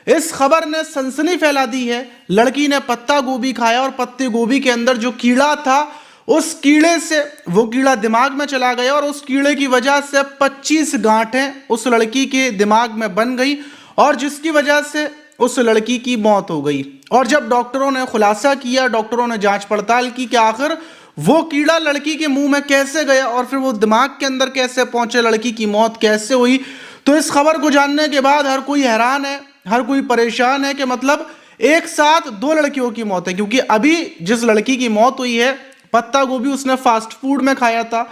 इस खबर ने सनसनी फैला दी है। लड़की ने पत्ता गोभी खाया और पत्ते गोभी के अंदर जो कीड़ा था, उस कीड़े से वो कीड़ा दिमाग में चला गया और उस कीड़े की वजह से 25 गांठें उस लड़की के दिमाग में बन गई और जिसकी वजह से उस लड़की की मौत हो गई। और जब डॉक्टरों ने खुलासा किया, डॉक्टरों ने जांच पड़ताल की कि आखिर वो कीड़ा लड़की के मुंह में कैसे गया और फिर वो दिमाग के अंदर कैसे पहुंचे, लड़की की मौत कैसे हुई, तो इस खबर को जानने के बाद हर कोई हैरान है, हर कोई परेशान है कि मतलब एक साथ दो लड़कियों की मौत है। क्योंकि अभी जिस लड़की की मौत हुई है, पत्ता गोभी उसने फास्ट फूड में खाया था।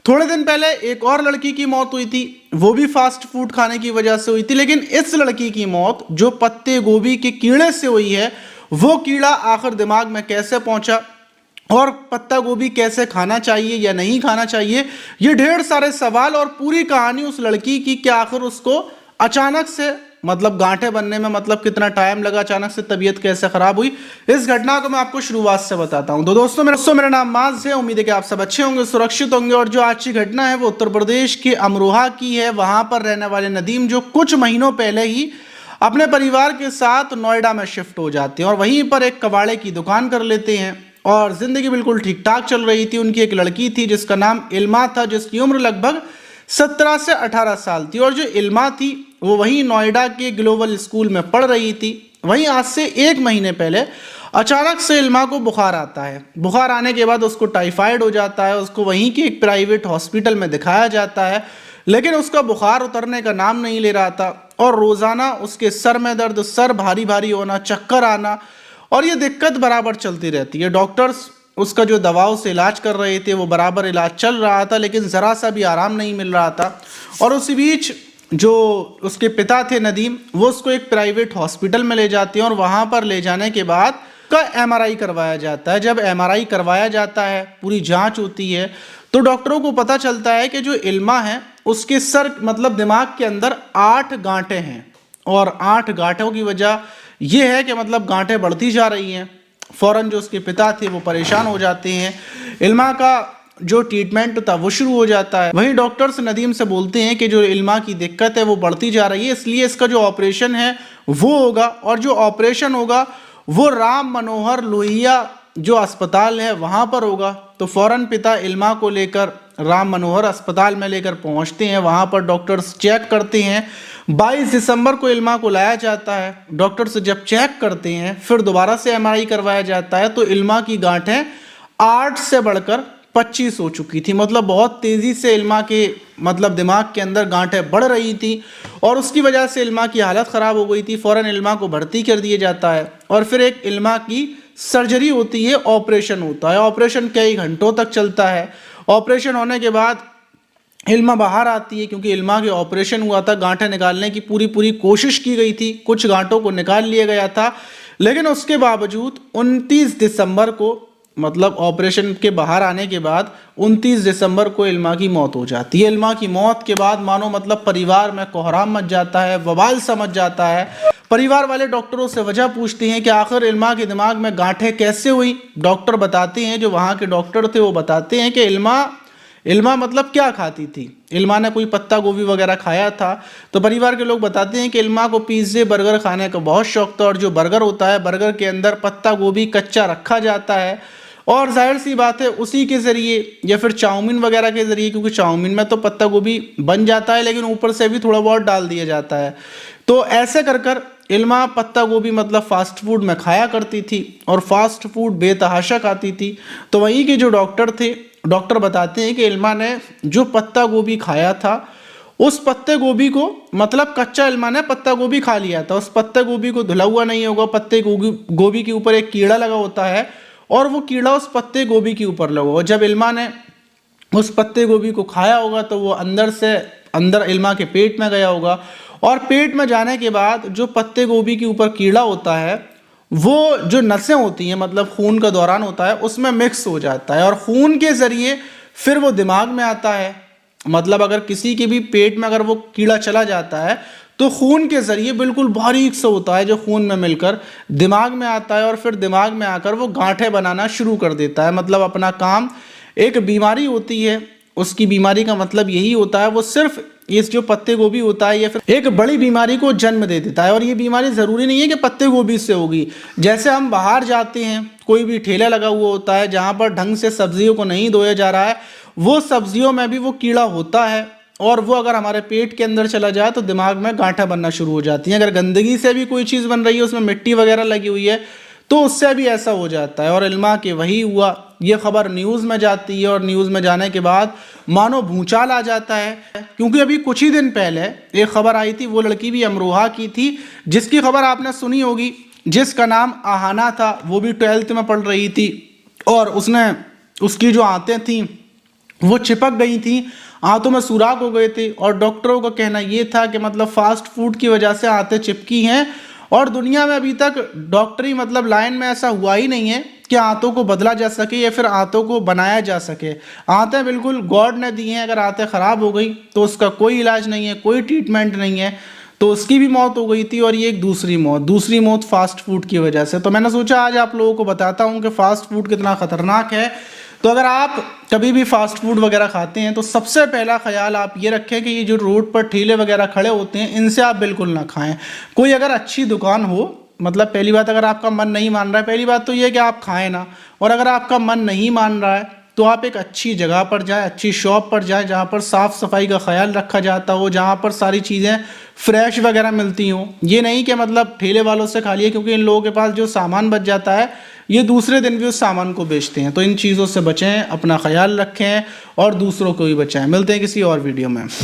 थोड़े दिन पहले एक और लड़की की मौत हुई थी, वो भी फास्ट फूड खाने की वजह से हुई थी। लेकिन इस लड़की की मौत जो पत्ते गोभी के कीड़े से हुई है, वो कीड़ा आखिर दिमाग में कैसे पहुंचा और पत्ता गोभी कैसे खाना चाहिए या नहीं खाना चाहिए, ये ढेर सारे सवाल और पूरी कहानी उस लड़की की कि आखिर उसको अचानक से मतलब गांठें बनने में मतलब कितना टाइम लगा, अचानक से तबीयत कैसे खराब हुई, इस घटना को मैं आपको शुरुआत से बताता हूं। तो दोस्तों मेरा नाम माज है। उम्मीद है कि आप सब अच्छे होंगे, सुरक्षित होंगे। और जो आज की घटना है वो उत्तर प्रदेश के अमरोहा की है। वहां पर रहने वाले नदीम जो कुछ महीनों पहले ही अपने परिवार के साथ नोएडा में शिफ्ट हो जाते हैं और वहीं पर एक कबाड़े की दुकान कर लेते हैं और जिंदगी बिल्कुल ठीक ठाक चल रही थी। उनकी एक लड़की थी जिसका नाम इल्मा था, जिसकी उम्र लगभग 17 से 18 साल थी। और जो इल्मा थी वो वहीं नोएडा के ग्लोबल स्कूल में पढ़ रही थी। वहीं आज से एक महीने पहले अचानक से इल्मा को बुखार आता है। बुखार आने के बाद उसको टाइफाइड हो जाता है। उसको वहीं के एक प्राइवेट हॉस्पिटल में दिखाया जाता है, लेकिन उसका बुखार उतरने का नाम नहीं ले रहा था और रोजाना उसके सर में दर्द, सर भारी भारी होना, चक्कर आना और ये दिक्कत बराबर चलती रहती है। डॉक्टर्स उसका जो दवाओं से इलाज कर रहे थे वो बराबर इलाज चल रहा था, लेकिन ज़रा सा भी आराम नहीं मिल रहा था। और उसी बीच जो उसके पिता थे नदीम, वो उसको एक प्राइवेट हॉस्पिटल में ले जाते हैं और वहाँ पर ले जाने के बाद का एमआरआई करवाया जाता है। जब एमआरआई करवाया जाता है, पूरी जांच होती है, तो डॉक्टरों को पता चलता है कि जो इल्मा है उसके सर मतलब दिमाग के अंदर 8 गांठें हैं और 8 गांठों की वजह ये है कि मतलब गांठें बढ़ती जा रही हैं। फौरन जो उसके पिता थे वो परेशान हो जाते हैं। इल्मा का जो ट्रीटमेंट था वो शुरू हो जाता है। वहीं डॉक्टर्स नदीम से बोलते हैं कि जो इल्मा की दिक्कत है वो बढ़ती जा रही है, इसलिए इसका जो ऑपरेशन है वो होगा और जो ऑपरेशन होगा वो राम मनोहर लोहिया जो अस्पताल है वहाँ पर होगा। तो फौरन पिता इल्मा को लेकर राम मनोहर अस्पताल में लेकर पहुँचते हैं। वहाँ पर डॉक्टर्स चेक करते हैं। 22 दिसंबर को इल्मा को लाया जाता है। डॉक्टर्स जब चेक करते हैं, फिर दोबारा से एमआरआई करवाया जाता है, तो इल्मा की गांठें 8 से बढ़कर 25 हो चुकी थी। मतलब बहुत तेज़ी से इल्मा के मतलब दिमाग के अंदर गांठें बढ़ रही थी और उसकी वजह से इल्मा की हालत ख़राब हो गई थी। फ़ौरन इल्मा को भर्ती कर दिया जाता है और फिर एक इल्मा की सर्जरी होती है, ऑपरेशन होता है। ऑपरेशन कई घंटों तक चलता है। ऑपरेशन होने के बाद इल्मा बाहर आती है, क्योंकि इल्मा के ऑपरेशन हुआ था, गांठें निकालने की पूरी कोशिश की गई थी, कुछ गांठों को निकाल लिया गया था, लेकिन उसके बावजूद 29 दिसंबर को मतलब ऑपरेशन के बाहर आने के बाद 29 दिसंबर को इल्मा की मौत हो जाती है। इल्मा की मौत के बाद मानो मतलब परिवार में कोहराम मच जाता है, बवाल सा मच जाता है। परिवार वाले डॉक्टरों से वजह पूछते हैं कि आखिर इल्मा के दिमाग में गांठें कैसे हुई। डॉक्टर बताते हैं, जो वहाँ के डॉक्टर थे वो बताते हैं कि इल्मा मतलब क्या खाती थी। इल्मा ने कोई पत्ता गोभी वगैरह खाया था। तो परिवार के लोग बताते हैं कि इल्मा को पिज़्ज़े बर्गर खाने का बहुत शौक था और जो बर्गर होता है, बर्गर के अंदर पत्ता गोभी कच्चा रखा जाता है और जाहिर सी बात है उसी के ज़रिए या फिर चाउमीन वगैरह के ज़रिए, क्योंकि चाउमीन में तो पत्ता गोभी बन जाता है लेकिन ऊपर से भी थोड़ा बहुत डाल दिया जाता है। तो ऐसे कर इल्मा पत्ता गोभी मतलब फास्ट फूड में खाया करती थी और फास्ट फूड बेतहाशा खाती थी। तो वहीं के जो डॉक्टर थे, डॉक्टर बताते हैं कि इल्मा ने जो पत्ता गोभी खाया था, उस पत्ते गोभी को मतलब कच्चा इल्मा ने पत्ता गोभी खा लिया था। उस पत्ते गोभी को धुला हुआ नहीं होगा। पत्ते गोभी के ऊपर एक कीड़ा लगा होता है और वो कीड़ा उस पत्ते गोभी के ऊपर लगा। और जब इल्मा ने उस पत्ते गोभी को खाया होगा तो वो अंदर इल्मा के पेट में गया होगा और पेट में जाने के बाद जो पत्ते गोभी के ऊपर कीड़ा होता है वो जो नसें होती हैं मतलब खून का दौरान होता है उसमें मिक्स हो जाता है और खून के ज़रिए फिर वो दिमाग में आता है। मतलब अगर किसी के भी पेट में अगर वो कीड़ा चला जाता है तो खून के ज़रिए बिल्कुल बारीक सा होता है जो खून में मिलकर दिमाग में आता है और फिर दिमाग में आकर वो गांठें बनाना शुरू कर देता है। मतलब अपना काम, एक बीमारी होती है, उसकी बीमारी का मतलब यही होता है वो सिर्फ इस जो पत्ते गोभी होता है ये फिर एक बड़ी बीमारी को जन्म दे देता है। और ये बीमारी ज़रूरी नहीं है कि पत्ते गोभी से होगी। जैसे हम बाहर जाते हैं, कोई भी ठेला लगा हुआ होता है जहाँ पर ढंग से सब्जियों को नहीं धोया जा रहा है, वो सब्जियों में भी वो कीड़ा होता है और वो अगर हमारे पेट के अंदर चला जाए तो दिमाग में गांठें बनना शुरू हो जाती हैं। अगर गंदगी से भी कोई चीज़ बन रही है, उसमें मिट्टी वगैरह लगी हुई है, तो उससे भी ऐसा हो जाता है। और इल्मा के वही हुआ। ये खबर न्यूज़ में जाती है और न्यूज़ में जाने के बाद मानो भूचाल आ जाता है। क्योंकि अभी कुछ ही दिन पहले एक खबर आई थी, वो लड़की भी अमरोहा की थी, जिसकी खबर आपने सुनी होगी, जिसका नाम आहाना था। वो भी 12th में पढ़ रही थी और उसकी जो आंतें थी वो चिपक गई थी, आंतों में सुराख हो गए थे। और डॉक्टरों का कहना ये था कि मतलब फास्ट फूड की वजह से आंतें चिपकी हैं। और दुनिया में अभी तक डॉक्टरी मतलब लाइन में ऐसा हुआ ही नहीं है कि आंतों को बदला जा सके या फिर आंतों को बनाया जा सके। आंतें बिल्कुल गॉड ने दी हैं। अगर आंतें ख़राब हो गई तो उसका कोई इलाज नहीं है, कोई ट्रीटमेंट नहीं है। तो उसकी भी मौत हो गई थी और ये एक दूसरी मौत फास्ट फूड की वजह से। तो मैंने सोचा आज आप लोगों को बताता हूँ कि फास्ट फूड कितना ख़तरनाक है। तो अगर आप कभी भी फास्ट फूड वगैरह खाते हैं तो सबसे पहला ख्याल आप ये रखें कि ये जो रोड पर ठेले वगैरह खड़े होते हैं, इनसे आप बिल्कुल ना खाएं। कोई अगर अच्छी दुकान हो, मतलब पहली बात अगर आपका मन नहीं मान रहा है, पहली बात तो ये कि आप खाएं ना। और अगर आपका मन नहीं मान रहा है तो आप एक अच्छी जगह पर जाएं, अच्छी शॉप पर जाएं जहाँ पर साफ़ सफाई का ख्याल रखा जाता हो, जहाँ पर सारी चीज़ें फ्रेश वगैरह मिलती हों। ये नहीं कि मतलब ठेले वालों से खा लिए, क्योंकि इन लोगों के पास जो सामान बच जाता है ये दूसरे दिन भी उस सामान को बेचते हैं। तो इन चीज़ों से बचें, अपना ख्याल रखें और दूसरों को भी बचाएं। मिलते हैं किसी और वीडियो में।